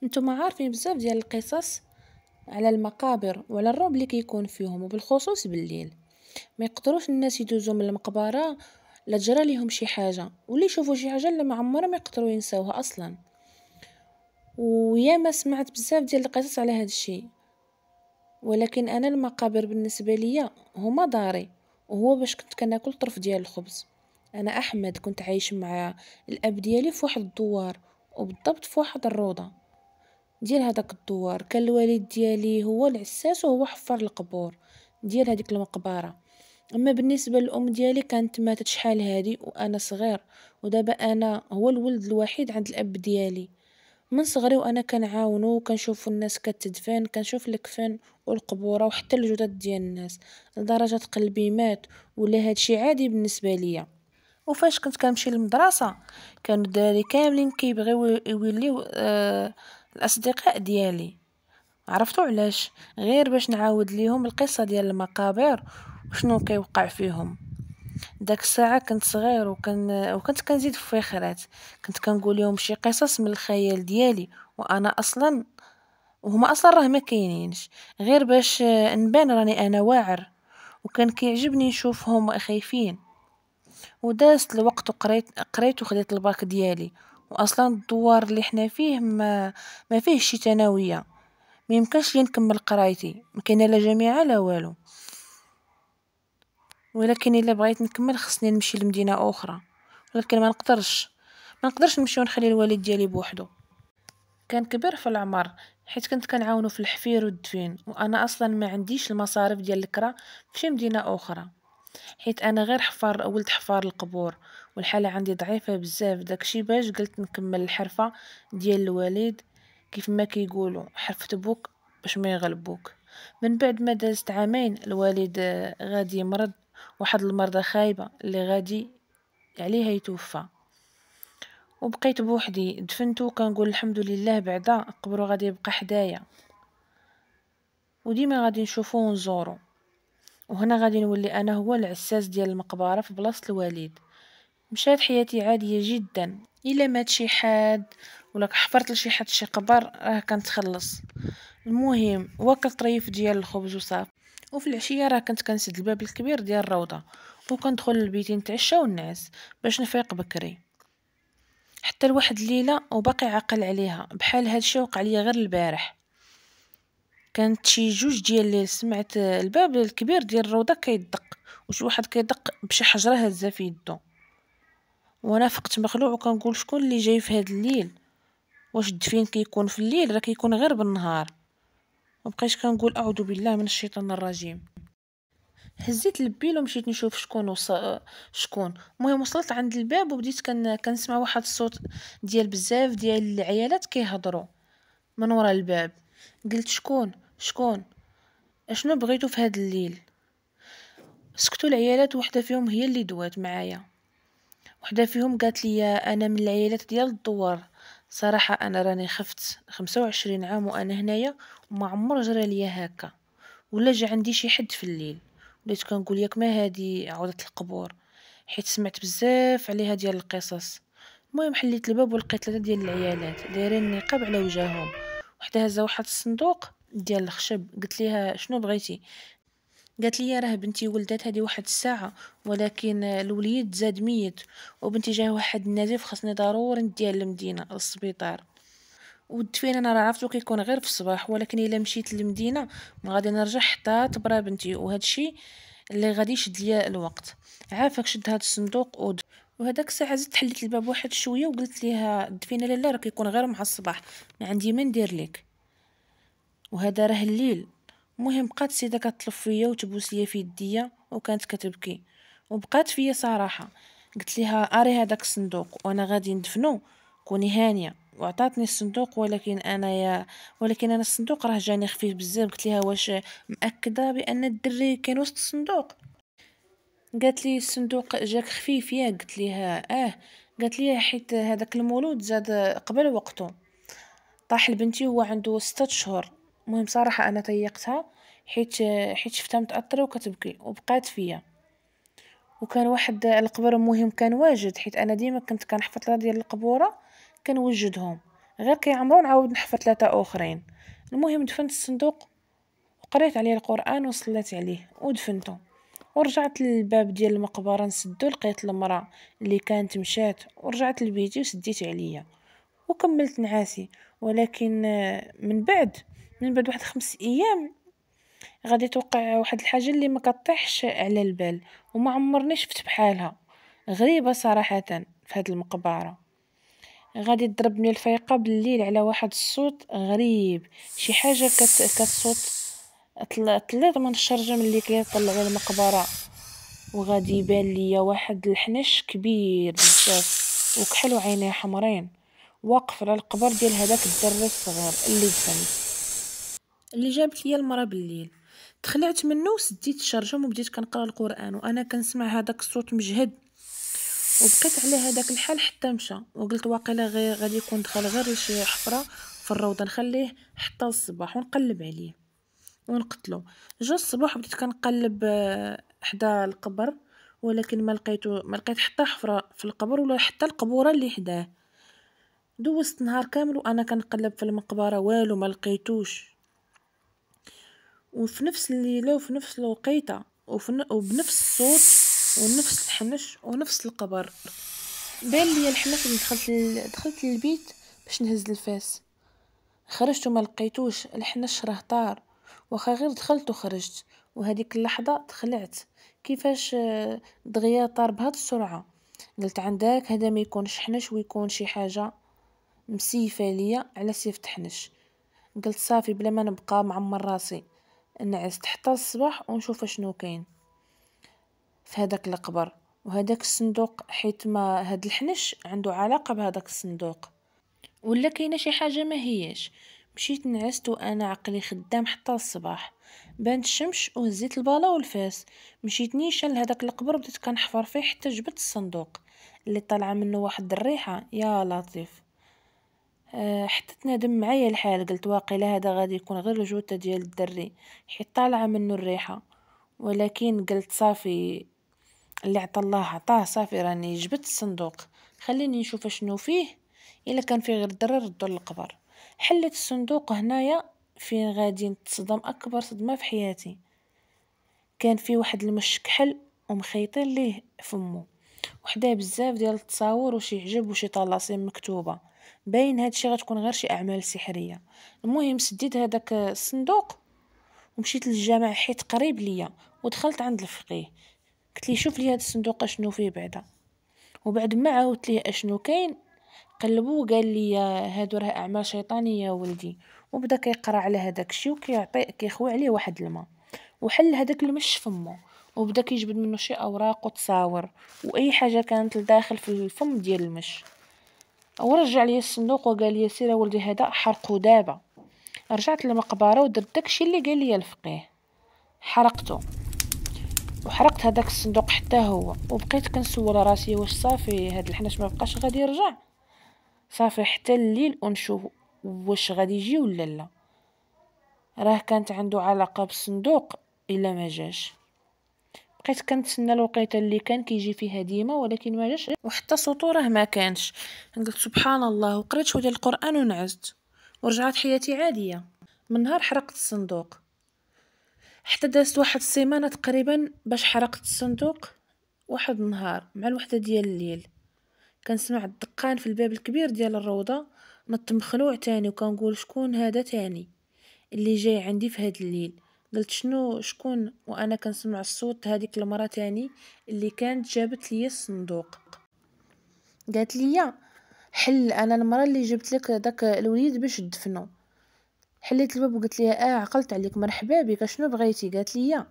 انتم عارفين بزاف ديال القصص على المقابر وعلى الرعب اللي كيكون فيهم، وبالخصوص بالليل. ما يقدروش الناس يدوزوا من المقبره لا جرى ليهم شي حاجه، ولا يشوفوا شي حاجه اللي ما عمرهم ما يقدروا ينساوها اصلا. وياما سمعت بزاف ديال القصص على هذا الشيء، ولكن انا المقابر بالنسبه ليا هما داري، وهو باش كنت كناكل طرف ديال الخبز. انا احمد كنت عايش مع الاب ديالي في واحد الدوار، وبالضبط في واحد الروضه ديال هداك الدوار. كان الوالد ديالي هو العساس وهو حفار القبور ديال هذيك المقبره. اما بالنسبه للام ديالي كانت ماتت شحال هادي وانا صغير، ودابا انا هو الولد الوحيد عند الاب ديالي. من صغري وانا كنعاونو وكنشوف الناس كتدفن، كنشوف الكفن والقبوره وحتى الجثث ديال الناس، لدرجه قلبي مات ولا هادشي عادي بالنسبه ليا. وفاش كنت كنمشي للمدرسه كانوا الدراري كاملين كيبغيو يوليو الاصدقاء ديالي. عرفتوا علاش؟ غير باش نعاود ليهم القصه ديال المقابر وشنو كيوقع فيهم. داك الساعه كنت صغير وكنت كنزيد في فخرات. كنت كنقول لهم شي قصص من الخيال ديالي، وانا اصلا وهما اصلا راه ما كاينينش، غير باش نبان راني انا واعر. وكان كيعجبني نشوفهم خايفين. ودازت الوقت قريت وخديت الباك ديالي. واصلا الدوار اللي حنا فيه ما فيه شي ثانويه، ما يمكنش لي نكمل قرايتي، ما كاينه لا جامعه لا والو. ولكن الا بغيت نكمل خصني نمشي لمدينه اخرى، ولكن ما نقدرش نمشي ونخلي الوالد ديالي بوحدو. كان كبير في العمر، حيت كنت كنعاونو في الحفير والدفين، وانا اصلا ما عنديش المصاريف ديال الكرا في شي مدينه اخرى، حيت انا غير ولد حفار القبور، والحاله عندي ضعيفه بزاف. داكشي باش قلت نكمل الحرفه ديال الوالد، كيف ما كيقولوا حرفة بوك باش ما يغلبوك. من بعد ما دازت عامين الوالد غادي يمرض، واحد المرضى خايبه اللي غادي عليها يتوفى. وبقيت بوحدي دفنتو، كنقول الحمد لله بعدا قبرو غادي يبقى حدايا، وديما غادي نشوفو ونزورو. وهنا غادي نولي انا هو العساس ديال المقبره في بلاصه الوالد. مشات حياتي عاديه جدا، الا مات شي حد ولا حفرت لشي حد شي قبر راه كنتخلص. المهم واكل طريف ديال الخبز وصافي. وفي العشيه راه كنت كنسد الباب الكبير ديال الروضه، وكندخل للبيت نتعشى ونعس باش نفيق بكري. حتى لواحد الليله وباقي عاقل عليها بحال هادشي وقع ليا غير البارح. كانت شي جوج ديال الليل، سمعت الباب الكبير ديال الروضه كيدق، وشي واحد كيدق بشي حجره هزه في يدو. وانا فقت مخلوع وكنقول شكون اللي جاي في هاد الليل؟ واش الدفين كيكون في الليل؟ راه كيكون غير بالنهار. وبقيت كنقول اعوذ بالله من الشيطان الرجيم. هزيت البيل ومشيت نشوف شكون. المهم وصلت عند الباب وبديت كنسمع واحد الصوت ديال بزاف ديال العيالات كيهضروا من ورا الباب. قلت شكون اشنو بغيتو في هاد الليل؟ سكتوا العيالات، وحده فيهم هي اللي دوات معايا. وحده فيهم قالت لي انا من العيالات ديال الدوار. صراحه انا راني خفت 25 عام وانا هنايا، وما عمر جرى ليا هكا ولا جا عندي شي حد في الليل. وليت كنقول ياك ما هادي عودة القبور، حيت سمعت بزاف عليها ديال القصص. المهم حليت الباب ولقيت 3 ديال العيالات دايرين النقاب على وجههم. وحده هزه واحد الصندوق ديال الخشب. قلت ليها شنو بغيتي؟ قالت لي راه بنتي ولدت هذه واحد الساعه، ولكن الوليد زاد ميت، وبنتي جاه واحد النزيف خاصني ضروري نديها للمدينه للسبيطار. والدفين انا راه عرفتو كيكون غير في الصباح، ولكن الا مشيت للمدينه ما غادي نرجع حتى تبرا بنتي، وهذا الشيء اللي غادي يشد ليا الوقت. عافاك شد هذا الصندوق وهداك الساعه زدت حليت الباب واحد شويه وقلت ليها الدفين لاله راه كيكون غير مع الصباح، ما عندي ما ندير لك، وهذا راه الليل. المهم بقات السيده كتطلب فيا وتبوس ليا في يديا وكانت كتبكي، وبقات فيا صراحه. قلت لها اري هذاك الصندوق وانا غادي ندفنو، كوني هانيه. وعطاتني الصندوق، ولكن انا الصندوق راه جاني خفيف بزاف. قلت لها واش مأكده بان الدري كاين وسط الصندوق؟ قالت لي الصندوق جاك خفيف ياك؟ قلت لها اه. قالت لي حيت هذاك المولود زاد قبل وقته، طاح لبنتي وهو عنده 6 شهور. المهم صراحة أنا تيقتها، حيت شفتها متأثرة وكتبكي وبقات فيا. وكان واحد القبر مهم كان واجد، حيت أنا ديما كنت كنحفظ لها ديال القبورة كنوجدهم، غير كيعمرو نعاود نحفر 3 اخرين. المهم دفنت الصندوق وقريت عليه القرآن وصليت عليه ودفنته، ورجعت للباب ديال المقبره نسدو، لقيت المراه اللي كانت مشات، ورجعت لبيتي وسديت عليا وكملت نعاسي. ولكن من بعد واحد 5 ايام غادي توقع واحد الحاجه اللي ما كطيحش على البال وما عمرني شفت بحالها، غريبه صراحه. في هاد المقبره غادي تضربني الفيقه بالليل على واحد الصوت غريب، شي حاجه كتصوت طلعت من الشرجم اللي كيطلع على المقبره، وغادي يبان ليا واحد الحنش كبير بزاف وكحل وعينيه حمرين واقف على القبر ديال هذاك الدري الصغير اللي دفنت، اللي جابت ليا المراه بالليل. تخلعت منه وسديت الشرجم وبديت كنقرا القران وانا كنسمع هذاك الصوت مجهد، وبقيت على هذاك الحال حتى مشى. وقلت واقيلا غير غادي يكون دخل غير لشي حفره في الروضه، نخليه حتى الصباح ونقلب عليه ونقتلو. جا الصباح بديت كنقلب حدا القبر، ولكن ما لقيت حتى حفره في القبر ولا حتى القبوره اللي حداه. دوزت نهار كامل وانا كنقلب في المقبره والو ما لقيتوش. وفي نفس الليله وفي نفس الوقيته وبنفس الصوت ونفس الحنش ونفس القبر بان لي الحنش. اللي دخلت للبيت باش نهز الفاس، خرجت وما لقيتوش الحنش، راه طار. واخا غير دخلت وخرجت، وهذيك اللحظه تخلعت كيفاش دغيا طار بهاد السرعه. قلت عندك هذا ما يكونش حنش ويكون شي حاجه مسيفه ليا على سيف تحنش. قلت صافي بلا ما نبقى معمر راسي، نعست حتى الصباح ونشوف شنو كاين في هذاك القبر وهذاك الصندوق، حيت ما هاد الحنش عنده علاقه بهذاك الصندوق ولا كاينه شي حاجه ما هياش. مشيت نعست وانا عقلي خدام حتى الصباح. بانت الشمس وهزيت الباله والفاس، مشيت نيشان لهداك القبر بديت كنحفر فيه حتى جبت الصندوق اللي طالعه منه واحد الريحه يا لطيف. حتى تنادم معايا الحال، قلت واقيلا هذا غادي يكون غير الجوته ديال الدري حيت طالعه منه الريحه. ولكن قلت صافي اللي عطا الله عطاه، صافي راني جبت الصندوق، خليني نشوف شنو فيه. الا كان فيه غير الدري ردو للقبر. حلت الصندوق هنايا فين غادي نتصدم اكبر صدمه في حياتي. كان فيه واحد المش كحل ومخيطين ليه فمه، وحداه بزاف ديال التصاور وشي عجب وشي طلاسم مكتوبه، باين هادشي غتكون غير شي اعمال سحريه. المهم سديت هذاك الصندوق ومشيت للجامع حيت قريب ليا، ودخلت عند الفقيه قلت لي شوف لي هذا الصندوق اشنو فيه بعدا. وبعد ما عاودت ليه اشنو كاين قلبو وقال لي هادو راه اعمال شيطانيه يا ولدي. وبدا كيقرا على هذاك الشيء وكيعطي كيخوي عليه واحد الماء، وحل هذاك المش فمه وبدا كيجبد منه شي اوراق وتصاور واي حاجه كانت لداخل في الفم ديال المش. ورجع لي الصندوق وقال لي سير ولدي هذا حرقه دابا. رجعت للمقبره ودرت داكشي اللي قال لي الفقيه، حرقته وحرقت هذاك الصندوق حتى هو. وبقيت كنسول راسي واش صافي هاد الحناش ما بقاش غادي يرجع، صافي حتى الليل ونشوف واش غادي يجي ولا لا. راه كانت عنده علاقه بالصندوق الا ما جاش. بقيت كنتسنى الوقيته اللي كان كيجي فيها ديما ولكن ما جاش، وحتى صوتو راه ما كانش. قلت سبحان الله، وقريت شويه ديال القران ونعست ورجعت حياتي عاديه. من نهار حرقت الصندوق حتى دازت واحد السيمانه تقريبا باش حرقت الصندوق. واحد النهار مع الوحده ديال الليل كنسمع الدقان في الباب الكبير ديال الروضه، نط مخلوع تاني وكنقول شكون هذا تاني اللي جاي عندي في هاد الليل. قلت شنو شكون وانا كنسمع الصوت هذيك المراه تاني اللي كانت جابت لي الصندوق. قالت لي حل انا المراه اللي جبت لك داك الوليد باش تدفنو. حليت الباب وقلت لها عقلت عليك مرحبا بك شنو بغيتي. قالت لي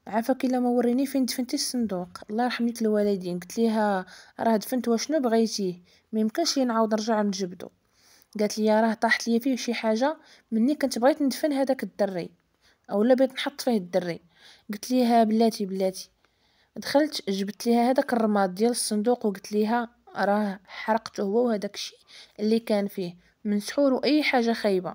عافاك الا ما وريني فين دفنتي الصندوق الله يرحم لك الوالدين. قلت لها راه دفنت وشنو بغيتيه ما يمكنش لي نعاود نرجع نجبدو. قالت لي راه طاحت لي فيه شي حاجه مني كنت بغيت ندفن هذاك الدري اولا بغيت نحط فيه الدري. قلت ليها بلاتي دخلت جبت ليها هذاك الرماد ديال الصندوق وقلت ليها راه حرقته هو وهذاك الشيء اللي كان فيه من سحور واي حاجه خايبه.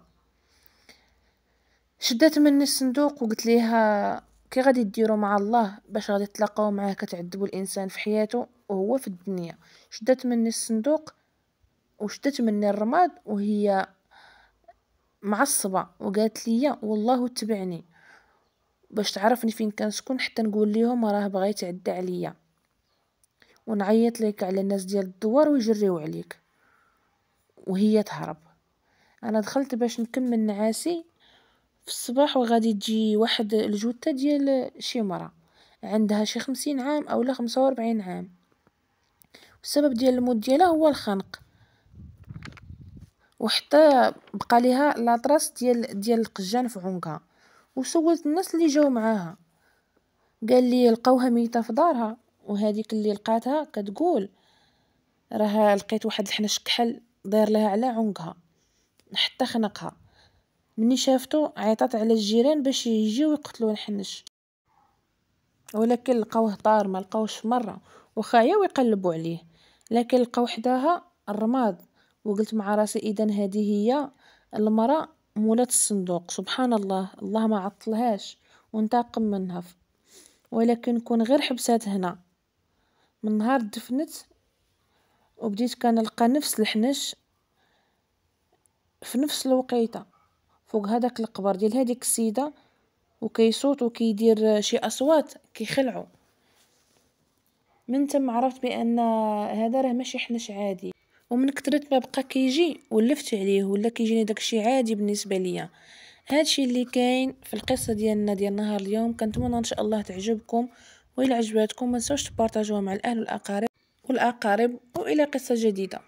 شدت مني الصندوق وقلت ليها كي غادي ديروا مع الله باش غادي تلاقاو معاه كتعذبوا الانسان في حياته وهو في الدنيا. شدت مني الصندوق وشدت مني الرماد وهي معصبة وقالت لي والله تبعني باش تعرفني فين كنسكن حتى نقول ليهم راه بغا يتعدى عليا ونعيط ليك على الناس ديال الدوار ويجريو عليك. وهي تهرب. انا دخلت باش نكمل نعاسي في الصباح وغادي تجي واحد الجوتة ديال شي مرة عندها شي 50 عام او لا 45 عام. السبب ديال الموت ديالها هو الخنق، وحتى بقى ليها لاطراس ديال القجان في عنقها. وسولت الناس اللي جاو معاها قال لي لقاوها ميتة في دارها، وهذيك اللي لقاتها كتقول راه لقيت واحد الحنش كحل داير لها على عنقها حتى خنقها. مني شافتو عيطات على الجيران باش يجيو يقتلوا الحنش، ولكن لقاوه طار ما لقاوش مرة وخايا ويقلبوا عليه، لكن لقاو حداها الرماد. وقلت مع راسي اذا هذه هي المرأة مولات الصندوق. سبحان الله، الله ما عطلهاش وانتقم منها. ولكن كون غير حبسات هنا من نهار دفنت وبديت كنلقى نفس الحنش في نفس الوقيته فوق هذاك القبر ديال هذيك السيده، وكيصوت وكيدير شي اصوات كيخلعوا. من تم عرفت بان هذا راه ماشي حنش عادي، ومن كثرت ما بقى كيجي ولفت عليه ولا كيجيني داكشي عادي بالنسبه ليا. هادشي اللي كاين في القصه ديالنا ديال نهار اليوم. كنتمنى ان شاء الله تعجبكم، والى عجبتكم ما تنسوش تبارطاجوها مع الاهل والاقارب والى قصه جديده.